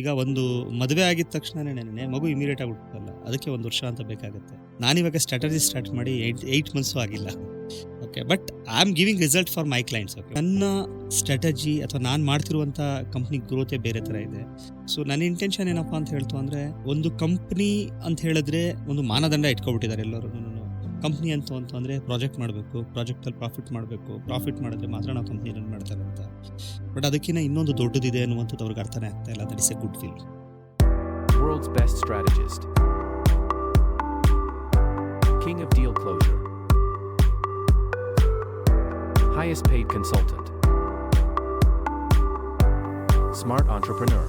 ಈಗ ಒಂದು ಮದುವೆ ಆಗಿದ ತಕ್ಷಣನೇ ಮಗು ಇಮಿಡಿಯೇಟ್ ಆಗಿ ಹುಟ್ಟಲ್ಲ, ಅದಕ್ಕೆ 1 ವರ್ಷ ಅಂತ ಬೇಕಾಗುತ್ತೆ. ನಾನಿವಾಗ ಸ್ಟ್ರಾಟಜಿ ಸ್ಟಾರ್ಟ್ ಮಾಡಿ 8 ಮಂತ್ಸು ಆಗಿಲ್ಲ. Okay, but I am giving result for my clients. Okay, ನನ್ನ ಸ್ಟ್ರಾಟಜಿ ಅಥವಾ ನಾನು ಮಾಡ್ತಿರುವಂಥ ಕಂಪ್ನಿ ಗ್ರೋತೆ ಬೇರೆ ಥರ ಇದೆ. ಸೊ ನನ್ನ ಇಂಟೆನ್ಷನ್ ಏನಪ್ಪ ಅಂತ ಹೇಳ್ತು ಅಂದರೆ, ಒಂದು ಕಂಪ್ನಿ ಅಂತ ಹೇಳಿದ್ರೆ ಒಂದು ಮಾನದಂಡ ಇಟ್ಕೊಬಿಟ್ಟಿದ್ದಾರೆ ಎಲ್ಲರೂ. ಕಂಪ್ನಿ ಅಂತಂದರೆ ಪ್ರಾಜೆಕ್ಟ್ ಮಾಡಬೇಕು, ಪ್ರಾಜೆಕ್ಟಲ್ಲಿ ಪ್ರಾಫಿಟ್ ಮಾಡಿದ್ರೆ ಮಾತ್ರ ನಾವು ಕಂಪ್ನಿ ರನ್ ಮಾಡ್ತಾರೆ ಅಂತ. ಬಟ್ ಅದಕ್ಕಿಂತ ಇನ್ನೊಂದು ದೊಡ್ಡದಿದೆ ಅನ್ನುವಂಥದ್ದು ಅವ್ರಿಗೆ ಅರ್ಥನೇ ಆಗ್ತಾ ಇಲ್ಲ. That is a good feel. World's best strategist, king of deal closure, highest paid consultant, smart entrepreneur,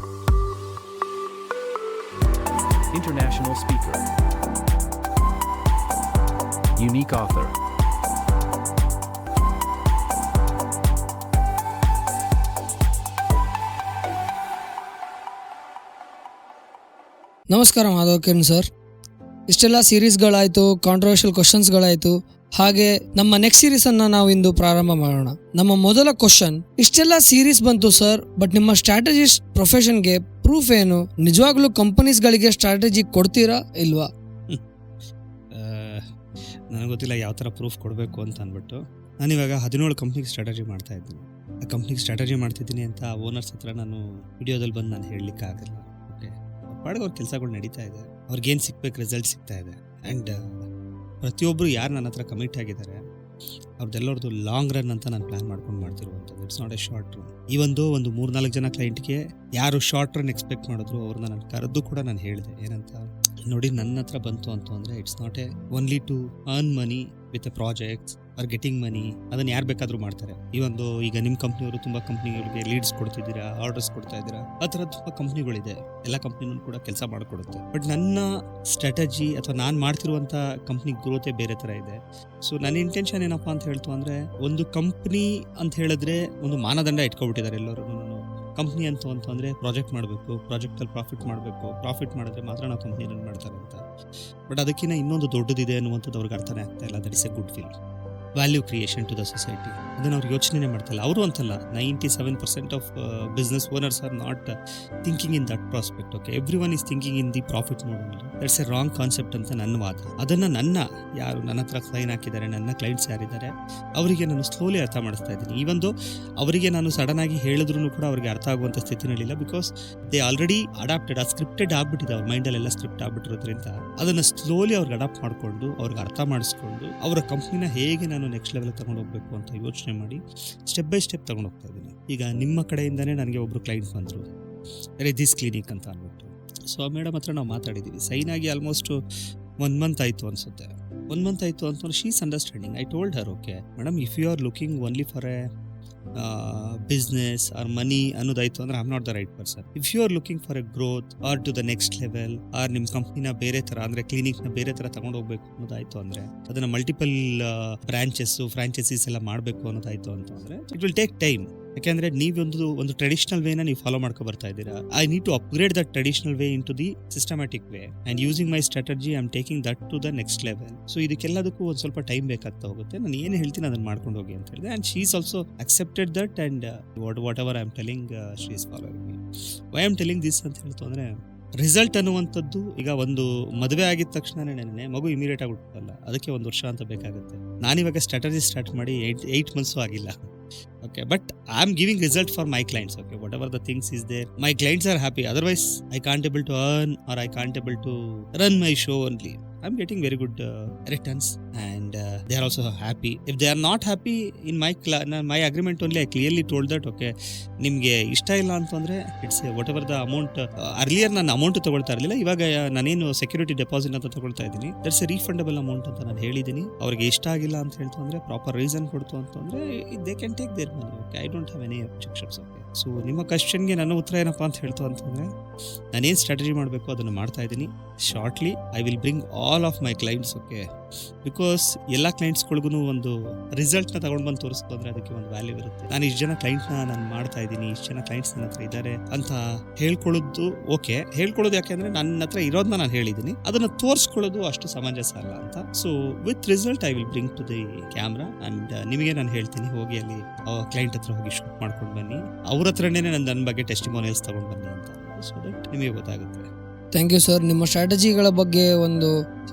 international speaker, unique author. ನಮಸ್ಕಾರ ಮಾಧವ್ ಕಿರಣ್ ಸರ್. ಇಷ್ಟೆಲ್ಲ ಸೀರೀಸ್ಗಳಾಯಿತು, ಕಾಂಟ್ರವರ್ಷಿಯಲ್ ಕ್ವಶನ್ಸ್ಗಳಾಯಿತು. ಹಾಗೆ ನಮ್ಮ ನೆಕ್ಸ್ಟ್ ಸೀರೀಸನ್ನು ನಾವು ಇಂದು ಪ್ರಾರಂಭ ಮಾಡೋಣ. ನಮ್ಮ ಮೊದಲ ಕ್ವಶನ್, ಇಷ್ಟೆಲ್ಲ ಸೀರೀಸ್ ಬಂತು ಸರ್, ಬಟ್ ನಿಮ್ಮ ಸ್ಟ್ರಾಟಜಿಸ್ಟ್ ಪ್ರೊಫೆಷನ್ಗೆ ಪ್ರೂಫ್ ಏನು? ನಿಜವಾಗ್ಲೂ ಕಂಪನೀಸ್ಗಳಿಗೆ ಸ್ಟ್ರಾಟಜಿ ಕೊಡ್ತೀರಾ ಇಲ್ವಾ? ನನಗೆ ಗೊತ್ತಿಲ್ಲ ಯಾವ ಥರ ಪ್ರೂಫ್ ಕೊಡಬೇಕು ಅಂತ ಅಂದ್ಬಿಟ್ಟು. ನಾನಿವಾಗ 17 ಕಂಪ್ನಿಗೆ ಸ್ಟ್ರಾಟಜಿ ಮಾಡ್ತಾ ಇದ್ದೀನಿ. ಆ ಕಂಪ್ನಿಗೆ ಸ್ಟ್ರಾಟಜಿ ಮಾಡ್ತಿದ್ದೀನಿ ಅಂತ ಓನರ್ಸ್ ಹತ್ರ ನಾನು ವಿಡಿಯೋದಲ್ಲಿ ಬಂದು ನಾನು ಹೇಳಲಿಕ್ಕಾಗಲ್ಲ. ಓಕೆ, ಪಾಡಿಗೆ ಅವ್ರ ಕೆಲಸಗಳು ನಡೀತಾ ಇದೆ, ಅವ್ರಿಗೇನು ಸಿಗ್ಬೇಕು ರಿಸಲ್ಟ್ ಸಿಗ್ತಾ ಇದೆ. ಆ್ಯಂಡ್ ಪ್ರತಿಯೊಬ್ಬರು ಯಾರು ನನ್ನ ಹತ್ರ ಕಮಿಟ್ ಆಗಿದ್ದಾರೆ ಅವ್ರದ್ದೆಲ್ಲರದು ಲಾಂಗ್ ರನ್ ಅಂತ ನಾನು ಪ್ಲ್ಯಾನ್ ಮಾಡ್ಕೊಂಡು ಮಾಡ್ತಿರುವಂಥದ್ದು. It's not a short run. ಈ ಒಂದು 3-4 ಜನ ಕ್ಲೈಂಟ್ಗೆ ಯಾರು ಶಾರ್ಟ್ ರನ್ ಎಕ್ಸ್ಪೆಕ್ಟ್ ಮಾಡಿದ್ರು ಅವ್ರನ್ನ ನಾನು ಕರೆದು ಕೂಡ ನಾನು ಹೇಳಿದೆ ಏನಂತ, ನೋಡಿ ನನ್ನ ಹತ್ರ ಬಂತು ಅಂತಂದರೆ it's not a only to earn money with a projects are getting money. ಅದನ್ನು ಯಾರು ಬೇಕಾದರೂ ಮಾಡ್ತಾರೆ. ಈಗ ನಿಮ್ಮ ಕಂಪ್ನಿಯವರು ತುಂಬ ಕಂಪ್ನಿಗಳಿಗೆ ಲೀಡ್ಸ್ ಕೊಡ್ತಿದ್ದೀರಾ, ಆರ್ಡರ್ಸ್ ಕೊಡ್ತಾ ಇದ್ದೀರಾ, ಆ ಥರ ತುಂಬ ಕಂಪ್ನಿಗಳಿದೆ. ಎಲ್ಲ ಕಂಪ್ನಿನೂ ಕೂಡ ಕೆಲಸ ಮಾಡಿಕೊಡುತ್ತೆ. ಬಟ್ ನನ್ನ ಸ್ಟ್ರಾಟಜಿ ಅಥವಾ ನಾನು ಮಾಡ್ತಿರುವಂಥ ಕಂಪ್ನಿ ಗ್ರೋತೆ ಬೇರೆ ಥರ ಇದೆ. ಸೊ ನನ್ನ ಇಂಟೆನ್ಷನ್ ಏನಪ್ಪ ಅಂತ ಹೇಳ್ತು ಅಂದರೆ, ಒಂದು ಕಂಪ್ನಿ ಅಂತ ಹೇಳಿದ್ರೆ ಒಂದು ಮಾನದಂಡ ಇಟ್ಕೊಬಿಟ್ಟಿದ್ದಾರೆ ಎಲ್ಲರೂ. ಕಂಪ್ನಿ ಅಂತಂದರೆ ಪ್ರಾಜೆಕ್ಟ್ ಮಾಡಬೇಕು, ಪ್ರಾಜೆಕ್ಟಲ್ಲಿ ಪ್ರಾಫಿಟ್ ಮಾಡಿದ್ರೆ ಮಾತ್ರ ನಾವು ಕಂಪ್ನಿ ರನ್ ಮಾಡ್ತಾರೆ ಅಂತ. ಬಟ್ ಅದಕ್ಕಿಂತ ಇನ್ನೊಂದು ದೊಡ್ಡದಿದೆ ಅನ್ನುವಂಥದ್ದು ಅವ್ರಿಗೆ ಅರ್ಥನೇ ಆಗ್ತಾ ಇಲ್ಲ. That is a good feel. Value creation to the society, ಅದನ್ನು ಅವ್ರು ಯೋಚನೆ ಮಾಡ್ತಾಯಿಲ್ಲ. ಅವರು ಅಂತಲ್ಲ, 97% of business owners are not thinking in that prospect. Okay, every one is thinking in the profit mode. That's a wrong concept ಅಂತ ನನ್ನ ವಾದ. ಅದನ್ನು ಯಾರು ನನ್ನ ಹತ್ರ ಸೈನ್ ಹಾಕಿದ್ದಾರೆ, ನನ್ನ ಕ್ಲೈಂಟ್ಸ್ ಯಾರಿದ್ದಾರೆ, ಅವರಿಗೆ ನಾನು ಸ್ಲೋಲಿ ಅರ್ಥ ಮಾಡಿಸ್ತಾ ಇದ್ದೀನಿ. ಈವೊಂದು ಅವರಿಗೆ ನಾನು ಸಡನ್ ಆಗಿ ಹೇಳಿದ್ರೂ ಕೂಡ ಅವರಿಗೆ ಅರ್ಥ ಆಗುವಂಥ ಸ್ಥಿತಿನಲ್ಲಿಲ್ಲ. Because they already adapted, scripted ಆಗ್ಬಿಟ್ಟಿದೆ. ಅವ್ರ ಮೈಂಡಲ್ಲೆಲ್ಲ ಸ್ಕ್ರಿಪ್ಟ್ ಆಗ್ಬಿಟ್ಟಿರೋದ್ರಿಂದ ಅದನ್ನು ಸ್ಲೋಲಿ ಅವ್ರಿಗೆ ಅಡಾಪ್ಟ್ ಮಾಡಿಕೊಂಡು ಅವ್ರಿಗೆ ಅರ್ಥ ಮಾಡಿಸ್ಕೊಂಡು ಅವರ ಕಂಪ್ನಿನ ಹೇಗೆ ನಾನು ನೆಕ್ಸ್ಟ್ ಲೆವೆಲ್ ತಗೊಂಡು ಹೋಗ್ಬೇಕು ಅಂತ ಯೋಚನೆ ಮಾಡಿ ಸ್ಟೆಪ್ ಬೈ ಸ್ಟೆಪ್ ತಗೊಂಡು ಹೋಗ್ತಾ ಇದ್ದೀನಿ. ಈಗ ನಿಮ್ಮ ಕಡೆಯಿಂದನೇ ನನಗೆ ಒಬ್ಬರು ಕ್ಲೈಂಟ್ ಬಂದರು, ರೆದಿಸ್ ಕ್ಲಿನಿಕ್ ಅಂತ ಅಂದ್ಬಿಟ್ಟು. ಸೊ ಆ ಮೇಡಮ್ ಹತ್ರ ನಾವು ಮಾತಾಡಿದ್ದೀವಿ. ಸೈನ್ ಆಗಿ ಆಲ್ಮೋಸ್ಟ್ 1 ಮಂತ್ ಆಯಿತು ಅನಿಸುತ್ತೆ. 1 ಮಂತ್ ಆಯಿತು ಅಂತಂದ್ರೆ she is understanding. I told her, okay madam, if you are looking only for a business or money ಅನ್ನೋದಾಯ್ತು ಅಂದ್ರೆ I am not the right person. If you are looking for a growth or to the next level, or ನಿಮ್ಮ ಕಂಪ್ನಿನ ಬೇರೆ ಥರ ಅಂದರೆ ಕ್ಲಿನಿಕ್ನ ಬೇರೆ ಥರ ತಗೊಂಡು ಹೋಗ್ಬೇಕು ಅನ್ನೋದಾಯ್ತು ಅಂದರೆ, ಅದನ್ನು ಮಲ್ಟಿಪಲ್ ಬ್ರಾಂಚಸ್ಸು ಫ್ರಾಂಚೈಸೀಸ್ ಎಲ್ಲ ಮಾಡಬೇಕು ಅನ್ನೋದಾಯ್ತು ಅಂತಂದರೆ ಇಟ್ ವಿಲ್ ಟೇಕ್ ಟೈಮ್. ಯಾಕೆಂದರೆ ಒಂದು ಟ್ರೆಡಿಷನಲ್ ವೇನ ನೀವು ಫಾಲೋ ಮಾಡ್ಕೊ ಬರ್ತಾ ಇದ್ದೀರಾ. I need to upgrade that traditional way into the systematic way and using my strategy I am taking that to the next level. So ಇದಕ್ಕೆಲ್ಲದಕ್ಕೂ ಒಂದು ಸ್ವಲ್ಪ time ಬೇಕಾಗ್ತಾ ಹೋಗುತ್ತೆ. ನಾನು ಏನು ಹೇಳ್ತೀನಿ ಅದನ್ನು ಮಾಡ್ಕೊಂಡು ಹೋಗಿ ಅಂತ ಹೇಳಿದೆ. And she is also accepted that and what ever I am telling she is following me. Why am telling this ಅಂತ ಹೇಳ್ತು ಅಂದರೆ, ರಿಸಲ್ಟ್ ಅನ್ನುವಂಥದ್ದು ಈಗ ಒಂದು ಮದುವೆ ಆಗಿದ ತಕ್ಷಣನೇ ಮಗು ಇಮಿಡಿಯೇಟ್ ಆಗಿ ಹುಟ್ಟಲ್ಲ, ಅದಕ್ಕೆ 1 ವರ್ಷ ಅಂತ ಬೇಕಾಗುತ್ತೆ. ನಾನಿವಾಗ ಸ್ಟ್ರಾಟಜಿ ಸ್ಟಾರ್ಟ್ ಮಾಡಿ 8 ಮಂತ್ಸು ಆಗಿಲ್ಲ. Okay, but I am giving result for my clients. Okay, whatever the things is there, my clients are happy. Otherwise, I can't able to earn or I can't able to run my show only. I'm getting very good returns and they are also happy. If they are not happy in my agreement only, I clearly told that, okay, ನಿಮಗೆ ಇಷ್ಟ ಇಲ್ಲ ಅಂತಂದರೆ it's whatever the amount. Earlier ನಾನು amount ತೊಗೊಳ್ತಾ ಇರಲಿಲ್ಲ, ಇವಾಗ ನಾನೇನು security deposit ಅಂತ ತೊಗೊಳ್ತಾ ಇದ್ದೀನಿ. ದಟ್ಸ್ ಎ ರೀಫಂಡಬಲ್ ಅಮೌಂಟ್ ಅಂತ ನಾನು ಹೇಳಿದ್ದೀನಿ. ಅವ್ರಿಗೆ ಇಷ್ಟ ಆಗಿಲ್ಲ ಅಂತ ಹೇಳ್ತು ಅಂದರೆ, ಪ್ರಾಪರ್ ರೀಸನ್ ಕೊಡ್ತು ಅಂತಂದರೆ they can take their money. Okay, I don't have any objections. Okay, so ನಿಮ್ಮ ಕ್ವಶನ್ಗೆ ನನ್ನ ಉತ್ತರ ಏನಪ್ಪ ಅಂತ ಹೇಳ್ತು ಅಂತಂದರೆ, ನಾನೇನು ಸ್ಟ್ರಾಟಜಿ ಮಾಡಬೇಕು ಅದನ್ನು ಮಾಡ್ತಾ ಇದ್ದೀನಿ. Shortly I will bring all of my clients. Okay, because ಎಲ್ಲ ಕ್ಲೈಂಟ್ಸ್ಗಳಿಗೂ ಒಂದು ರಿಸಲ್ಟ್ನ ತಗೊಂಡು ಬಂದು ತೋರಿಸ್ತು ಅಂದರೆ ಅದಕ್ಕೆ ಒಂದು ವ್ಯಾಲ್ಯೂ ಇರುತ್ತೆ. ನಾನು ಇಷ್ಟು ಜನ ಕ್ಲೈಂಟ್ನ ನಾನು ಮಾಡ್ತಾ ಇದ್ದೀನಿ, ಇಷ್ಟು ಜನ ಕ್ಲೈಂಟ್ಸ್ ನನ್ನ ಹತ್ರ ಇದ್ದಾರೆ ಅಂತ ಹೇಳ್ಕೊಳ್ಳೋದು ಓಕೆ. ಹೇಳ್ಕೊಳ್ಳೋದು ಯಾಕೆಂದರೆ ನನ್ನ ಹತ್ರ ಇರೋದನ್ನ ನಾನು ಹೇಳಿದ್ದೀನಿ, ಅದನ್ನು ತೋರಿಸ್ಕೊಳ್ಳೋದು ಅಷ್ಟು ಸಮಂಜಸ ಅಲ್ಲ ಅಂತ. So with result I will bring to the camera and ನಿಮಗೆ ನಾನು ಹೇಳ್ತೀನಿ, ಹೋಗಿ ಅಲ್ಲಿ ಕ್ಲೈಂಟ್ ಹತ್ರ ಹೋಗಿ ಶೂಟ್ ಮಾಡ್ಕೊಂಡು ಬನ್ನಿ, ಅವ್ರ ಹತ್ರನೇ ನನ್ನ ಬಗ್ಗೆ ಟೆಸ್ಟಿಮೋನಿಯಲ್ಸ್ ತಗೊಂಡು ಬನ್ನಿ ಅಂತ. ಸೊ ದಟ್ ನಿಮಗೆ ಗೊತ್ತಾಗುತ್ತೆ. Thank you sir. ನಿಮ್ಮ ಸ್ಟ್ರಾಟಜಿಗಳ ಬಗ್ಗೆ ಒಂದು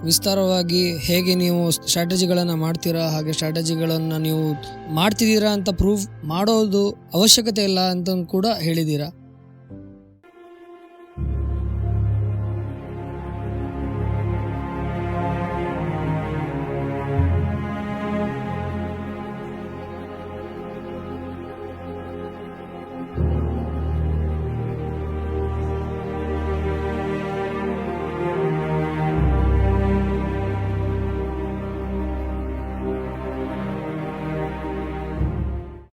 ವಿಸ್ತಾರವಾಗಿ ಹೇಗೆ ನೀವು ಸ್ಟ್ರಾಟಜಿಗಳನ್ನು ಮಾಡ್ತೀರಾ, ಹಾಗೆ ಸ್ಟ್ರಾಟಜಿಗಳನ್ನು ನೀವು ಮಾಡ್ತಿದ್ದೀರಾ ಅಂತ ಪ್ರೂವ್ ಮಾಡೋದು ಅವಶ್ಯಕತೆ ಇಲ್ಲ ಅಂತ ಕೂಡ ಹೇಳಿದ್ದೀರಾ.